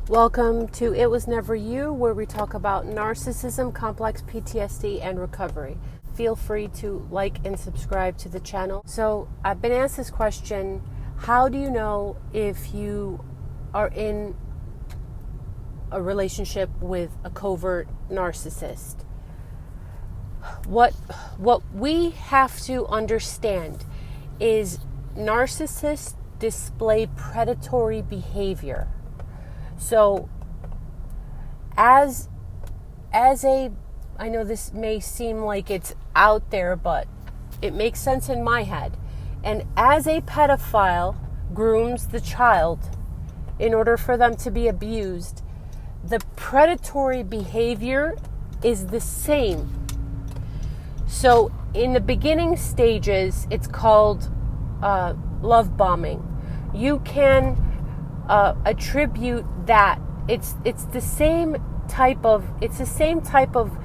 Welcome to It Was Never You, where we talk about narcissism, complex PTSD, and recovery. Feel free to like and subscribe to the channel. So I've been asked this question: how do you know if you are in a relationship with a covert narcissist? What we have to understand is narcissists display predatory behavior. So I know this may seem like it's out there, but it makes sense in my head. And as a pedophile grooms the child in order for them to be abused, the predatory behavior is the same. So in the beginning stages, it's called love bombing. You can attribute that it's the same type of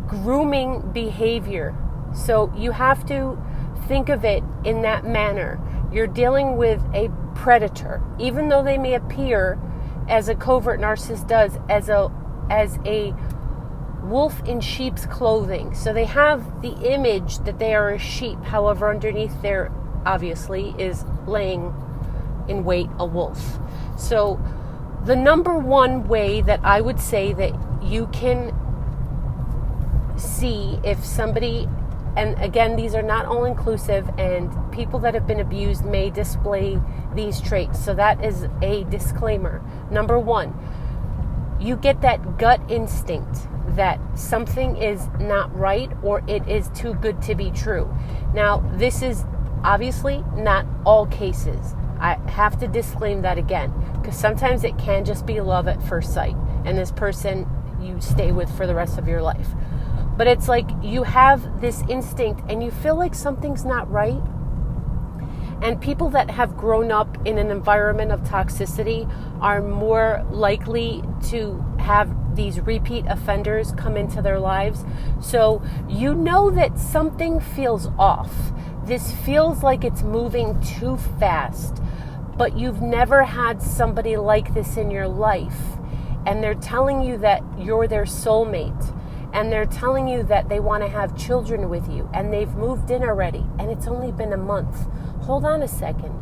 grooming behavior. So you have to think of it in that manner. You're dealing with a predator, even though they may appear, as a covert narcissist does, as a wolf in sheep's clothing. So they have the image that they are a sheep. However, underneath there obviously is laying in wait a wolf. So the number one way that I would say that you can see if somebody, and again, these are not all inclusive, and people that have been abused may display these traits. So that is a disclaimer. Number one, you get that gut instinct that something is not right or it is too good to be true. Now, this is obviously not all cases. I have to disclaim that again, because sometimes it can just be love at first sight, and this person you stay with for the rest of your life. But it's like you have this instinct and you feel like something's not right. And people that have grown up in an environment of toxicity are more likely to have these repeat offenders come into their lives. So you know that something feels off. This feels like it's moving too fast, but you've never had somebody like this in your life. And they're telling you that you're their soulmate. And they're telling you that they want to have children with you. And they've moved in already. And it's only been a month. Hold on a second.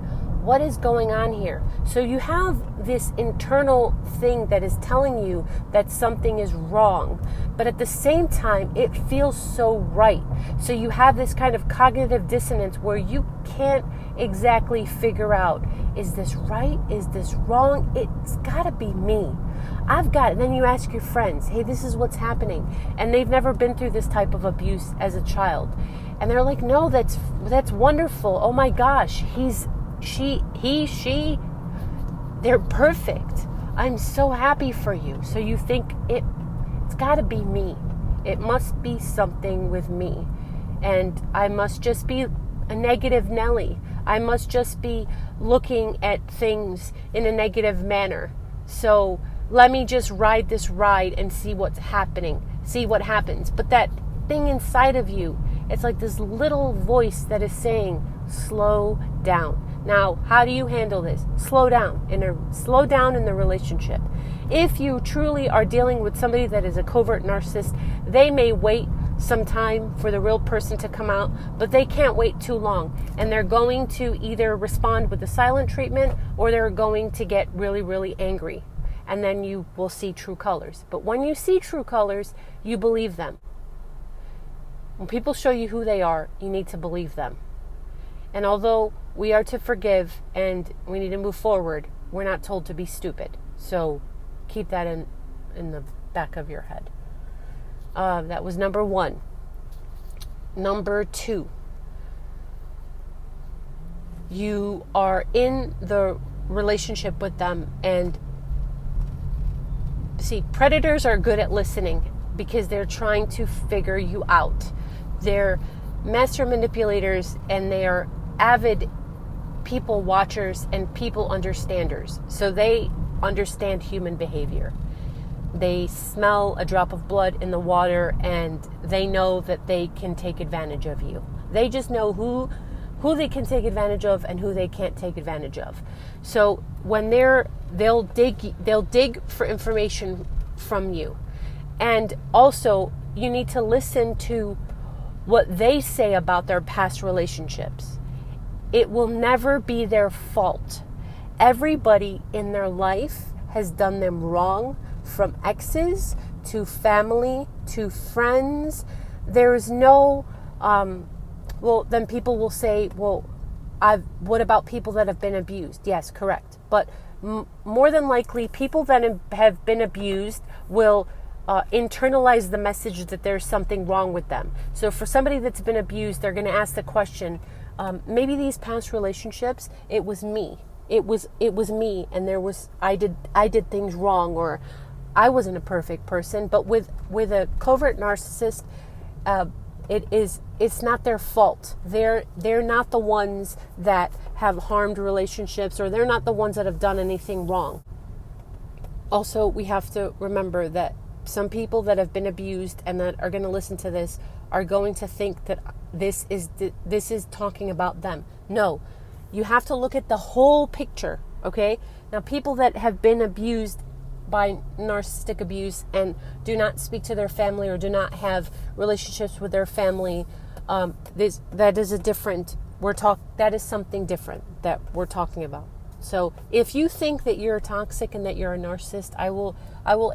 What is going on here? So you have this internal thing that is telling you that something is wrong, but at the same time, it feels so right. So you have this kind of cognitive dissonance where you can't exactly figure out, is this right? Is this wrong? It's gotta be me. I've got it. Then you ask your friends, hey, this is what's happening. And they've never been through this type of abuse as a child. And they're like, no, that's wonderful. Oh my gosh, she, they're perfect. I'm so happy for you. So you think it's got to be me. It must be something with me. And I must just be a negative Nelly. I must just be looking at things in a negative manner. So let me just ride this ride and see what's happening. See what happens. But that thing inside of you, it's like this little voice that is saying, slow down. Now, how do you handle this? Slow down in the relationship. If you truly are dealing with somebody that is a covert narcissist, they may wait some time for the real person to come out, but they can't wait too long. And they're going to either respond with the silent treatment or they're going to get really, really angry. And then you will see true colors. But when you see true colors, you believe them. When people show you who they are, you need to believe them. And although we are to forgive and we need to move forward, we're not told to be stupid. So keep that in the back of your head. That was number one. Number two, you are in the relationship with them, and see, predators are good at listening because they're trying to figure you out. They're master manipulators, and they are avid people watchers and people understanders. So they understand human behavior. They smell a drop of blood in the water and they know that they can take advantage of you. They just know who who they can take advantage of and who they can't take advantage of. So when they'll dig for information from you. And also, you need to listen to what they say about their past relationships. It will never be their fault. Everybody in their life has done them wrong, from exes to family to friends. There is no, then people will say, what about people that have been abused? Yes, correct. But more than likely, people that have been abused will internalize the message that there's something wrong with them. So for somebody that's been abused, they're going to ask the question, maybe these past relationships, it was me. It was me, and I did things wrong, or I wasn't a perfect person. But with a covert narcissist, it's not their fault. They're not the ones that have harmed relationships, or they're not the ones that have done anything wrong. Also, we have to remember that some people that have been abused and that are going to listen to this are going to think that this is talking about them. No, you have to look at the whole picture, okay? Now, people that have been abused by narcissistic abuse and do not speak to their family or do not have relationships with their family, that is something different that we're talking about. So if you think that you're toxic and that you're a narcissist, I will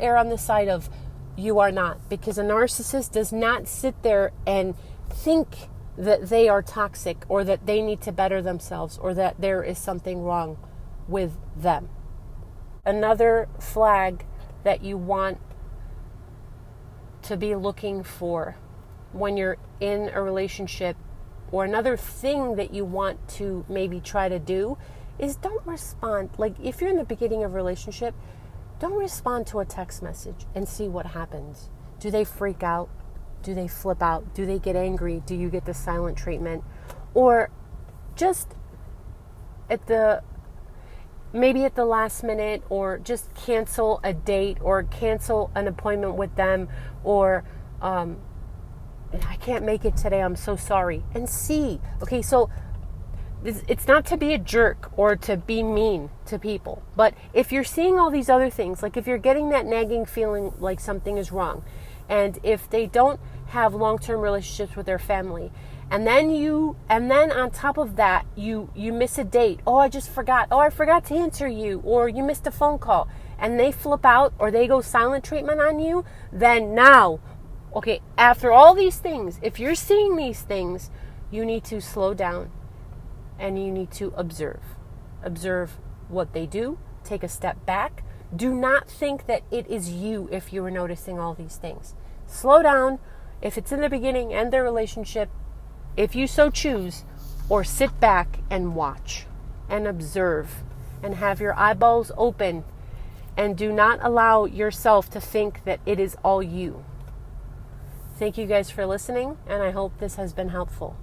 err on the side of you are not, because a narcissist does not sit there and think that they are toxic or that they need to better themselves or that there is something wrong with them. Another flag that you want to be looking for when you're in a relationship, or another thing that you want to maybe try to do, is don't respond. Like, if you're in the beginning of a relationship, don't respond to a text message and see what happens. Do they freak out? Do they flip out? Do they get angry? Do you get the silent treatment? Or just maybe at the last minute, or just cancel a date or cancel an appointment with them, or I can't make it today, I'm so sorry. And see, okay, so it's not to be a jerk or to be mean to people, but if you're seeing all these other things, like if you're getting that nagging feeling like something is wrong, and if they don't have long-term relationships with their family, and then on top of that, you miss a date. Oh, I just forgot. Oh, I forgot to answer you. Or you missed a phone call, and they flip out or they go silent treatment on you. Then now, okay, after all these things, if you're seeing these things, you need to slow down and you need to observe. Observe what they do. Take a step back. Do not think that it is you if you are noticing all these things. Slow down. If it's in the beginning and their relationship, if you so choose, or sit back and watch and observe and have your eyeballs open, and do not allow yourself to think that it is all you. Thank you guys for listening, and I hope this has been helpful.